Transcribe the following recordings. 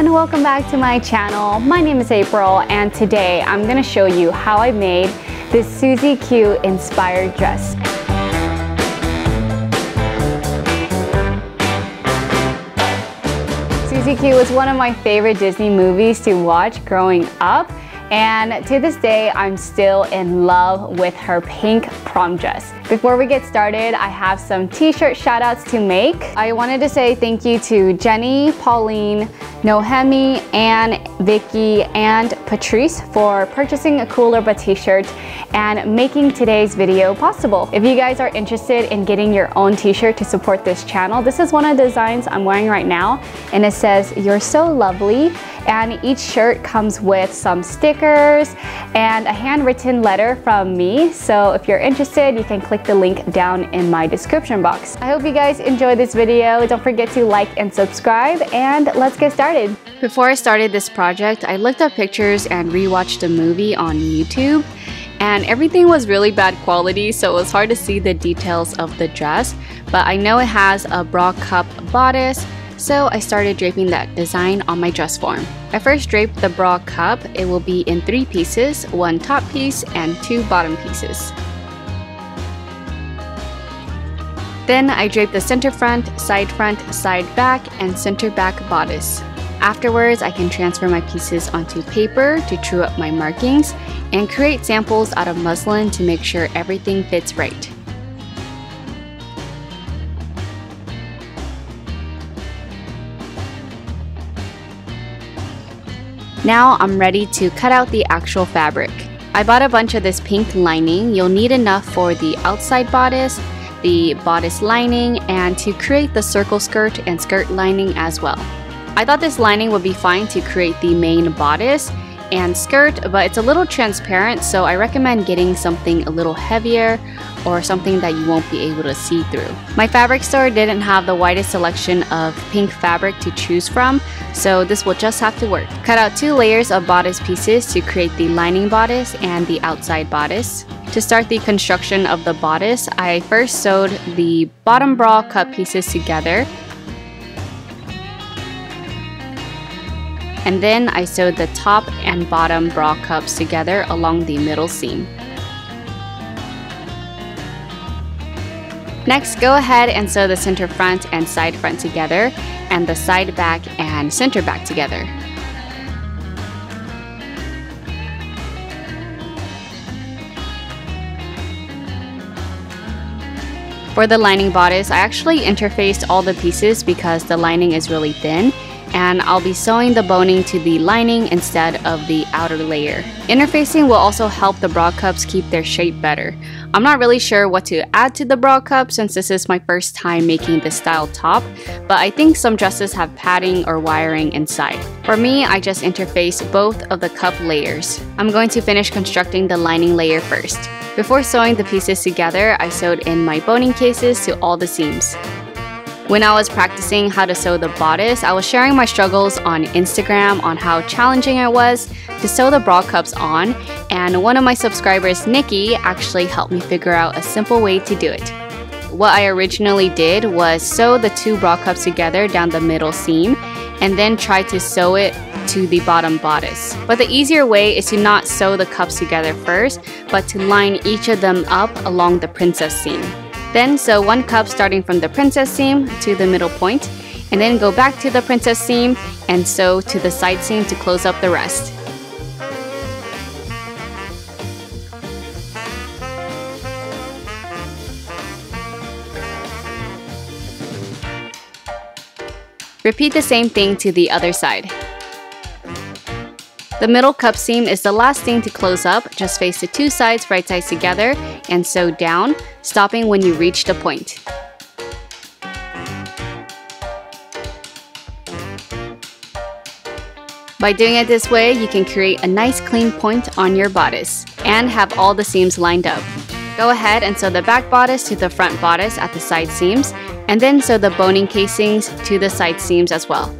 everyone, welcome back to my channel. My name is April and today I'm going to show you how I made this Susie Q inspired dress. Susie Q was one of my favorite Disney movies to watch growing up, and to this day I'm still in love with her pink prom dress. Before we get started, I have some t-shirt shoutouts to make. I wanted to say thank you to Jenny, Pauline, Nohemi, Anne, Vicky, and Patrice for purchasing a Coolirpa T-shirt and making today's video possible. If you guys are interested in getting your own t-shirt to support this channel, this is one of the designs I'm wearing right now, and it says, "You're so lovely." And each shirt comes with some stickers and a handwritten letter from me. So if you're interested, you can click the link down in my description box. I hope you guys enjoy this video. Don't forget to like and subscribe, and let's get started. Before I started this project, I looked up pictures and rewatched the movie on YouTube, and everything was really bad quality, so it was hard to see the details of the dress, but I know it has a bra cup bodice, so I started draping that design on my dress form. I first draped the bra cup. It will be in 3 pieces, 1 top piece and 2 bottom pieces. Then I draped the center front, side back, and center back bodice. Afterwards, I can transfer my pieces onto paper to true up my markings and create samples out of muslin to make sure everything fits right. Now I'm ready to cut out the actual fabric. I bought a bunch of this pink lining. You'll need enough for the outside bodice, the bodice lining, and to create the circle skirt and skirt lining as well. I thought this lining would be fine to create the main bodice and skirt, but it's a little transparent, so I recommend getting something a little heavier or something that you won't be able to see through. My fabric store didn't have the widest selection of pink fabric to choose from, so this will just have to work. Cut out 2 layers of bodice pieces to create the lining bodice and the outside bodice. To start the construction of the bodice, I first sewed the bottom bra cup pieces together, and then I sewed the top and bottom bra cups together along the middle seam. Next, go ahead and sew the center front and side front together, and the side back and center back together. For the lining bodice, I actually interfaced all the pieces because the lining is really thin, and I'll be sewing the boning to the lining instead of the outer layer. Interfacing will also help the bra cups keep their shape better. I'm not really sure what to add to the bra cup since this is my first time making this style top, but I think some dresses have padding or wiring inside. For me, I just interface both of the cup layers. I'm going to finish constructing the lining layer first. Before sewing the pieces together, I sewed in my boning cases to all the seams. When I was practicing how to sew the bodice, I was sharing my struggles on Instagram on how challenging it was to sew the bra cups on, and one of my subscribers, Nikki, actually helped me figure out a simple way to do it. What I originally did was sew the 2 bra cups together down the middle seam and then try to sew it to the bottom bodice. But the easier way is to not sew the cups together first, but to line each of them up along the princess seam. Then sew 1 cup starting from the princess seam to the middle point, and then go back to the princess seam and sew to the side seam to close up the rest. Repeat the same thing to the other side. The middle cup seam is the last thing to close up. Just face the 2 sides right sides together and sew down, stopping when you reach the point. By doing it this way, you can create a nice clean point on your bodice and have all the seams lined up. Go ahead and sew the back bodice to the front bodice at the side seams, and then sew the boning casings to the side seams as well.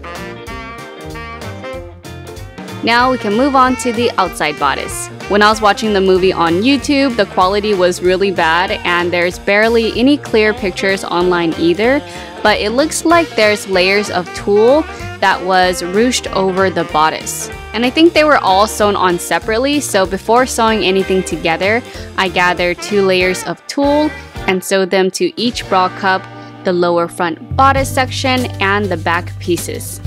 Now we can move on to the outside bodice. When I was watching the movie on YouTube, the quality was really bad and there's barely any clear pictures online either, but it looks like there's layers of tulle that was ruched over the bodice. And I think they were all sewn on separately, so before sewing anything together, I gathered 2 layers of tulle and sewed them to each bra cup, the lower front bodice section, and the back pieces.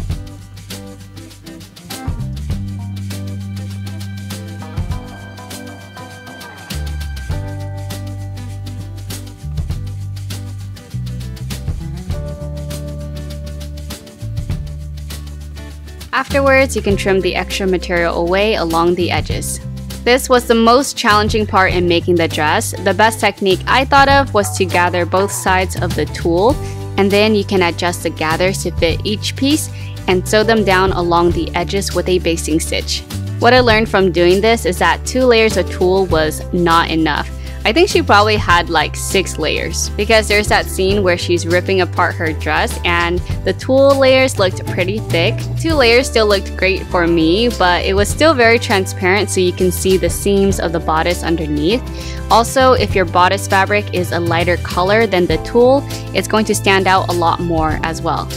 Afterwards, you can trim the extra material away along the edges. This was the most challenging part in making the dress. The best technique I thought of was to gather both sides of the tulle, and then you can adjust the gathers to fit each piece and sew them down along the edges with a basting stitch. What I learned from doing this is that 2 layers of tulle was not enough. I think she probably had like 6 layers, because there's that scene where she's ripping apart her dress and the tulle layers looked pretty thick. 2 layers still looked great for me, but it was still very transparent so you can see the seams of the bodice underneath. Also, if your bodice fabric is a lighter color than the tulle, it's going to stand out a lot more as well.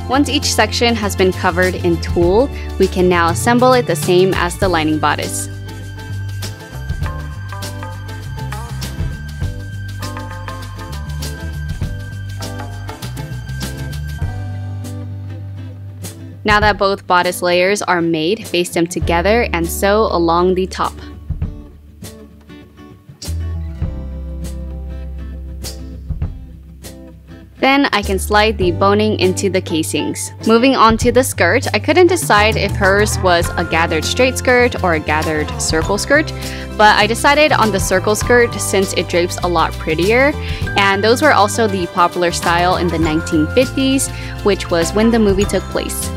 Once each section has been covered in tulle, we can now assemble it the same as the lining bodice. Now that both bodice layers are made, baste them together and sew along the top. Then I can slide the boning into the casings. Moving on to the skirt, I couldn't decide if hers was a gathered straight skirt or a gathered circle skirt, but I decided on the circle skirt since it drapes a lot prettier, and those were also the popular style in the 1950s, which was when the movie took place.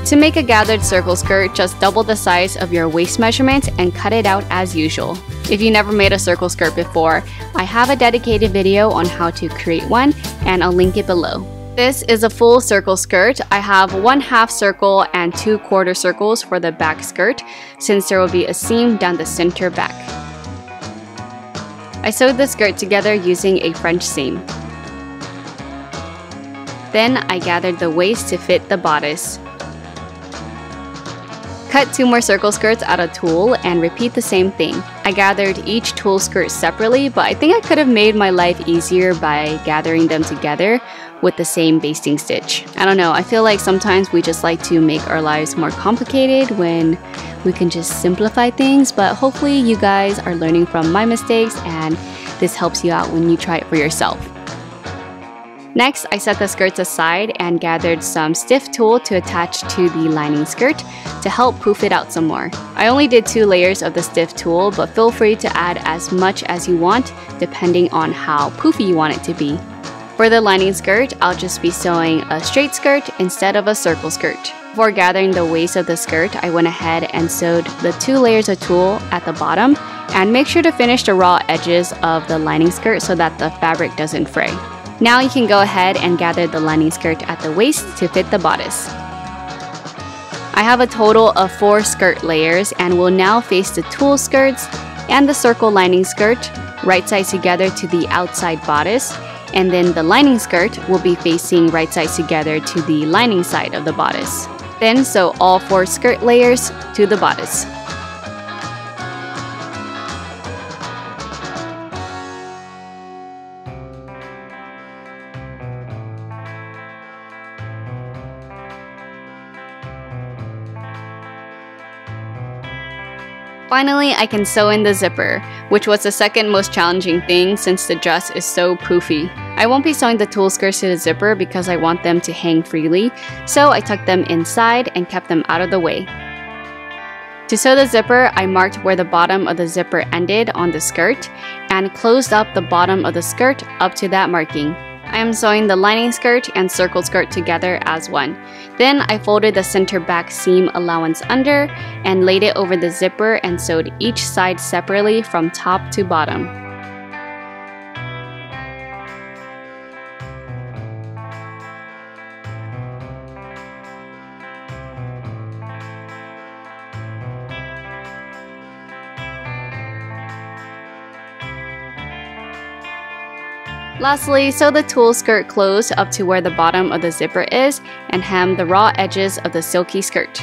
To make a gathered circle skirt, just double the size of your waist measurement and cut it out as usual. If you never made a circle skirt before, I have a dedicated video on how to create one, and I'll link it below. This is a full circle skirt. I have 1/2 circle and 2 quarter circles for the back skirt, since there will be a seam down the center back. I sewed the skirt together using a French seam. Then I gathered the waist to fit the bodice. Cut 2 more circle skirts out of tulle and repeat the same thing. I gathered each tulle skirt separately, but I think I could have made my life easier by gathering them together with the same basting stitch. I don't know, I feel like sometimes we just like to make our lives more complicated when we can just simplify things, but hopefully you guys are learning from my mistakes and this helps you out when you try it for yourself. Next, I set the skirts aside and gathered some stiff tulle to attach to the lining skirt to help poof it out some more. I only did 2 layers of the stiff tulle, but feel free to add as much as you want depending on how poofy you want it to be. For the lining skirt, I'll just be sewing a straight skirt instead of a circle skirt. Before gathering the waist of the skirt, I went ahead and sewed the 2 layers of tulle at the bottom, and make sure to finish the raw edges of the lining skirt so that the fabric doesn't fray. Now you can go ahead and gather the lining skirt at the waist to fit the bodice. I have a total of 4 skirt layers and will now face the tulle skirts and the circle lining skirt right sides together to the outside bodice, and then the lining skirt will be facing right sides together to the lining side of the bodice. Then sew all 4 skirt layers to the bodice. Finally, I can sew in the zipper, which was the second most challenging thing since the dress is so poofy. I won't be sewing the tulle skirts to the zipper because I want them to hang freely, so I tucked them inside and kept them out of the way. To sew the zipper, I marked where the bottom of the zipper ended on the skirt and closed up the bottom of the skirt up to that marking. I am sewing the lining skirt and circle skirt together as one. Then I folded the center back seam allowance under and laid it over the zipper and sewed each side separately from top to bottom. Lastly, sew the tulle skirt closed up to where the bottom of the zipper is and hem the raw edges of the silky skirt.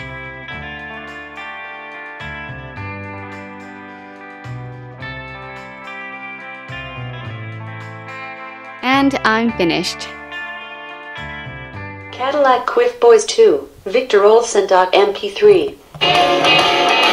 And I'm finished. Cadillac Quiff Boys 2, Victor Olsen.mp3.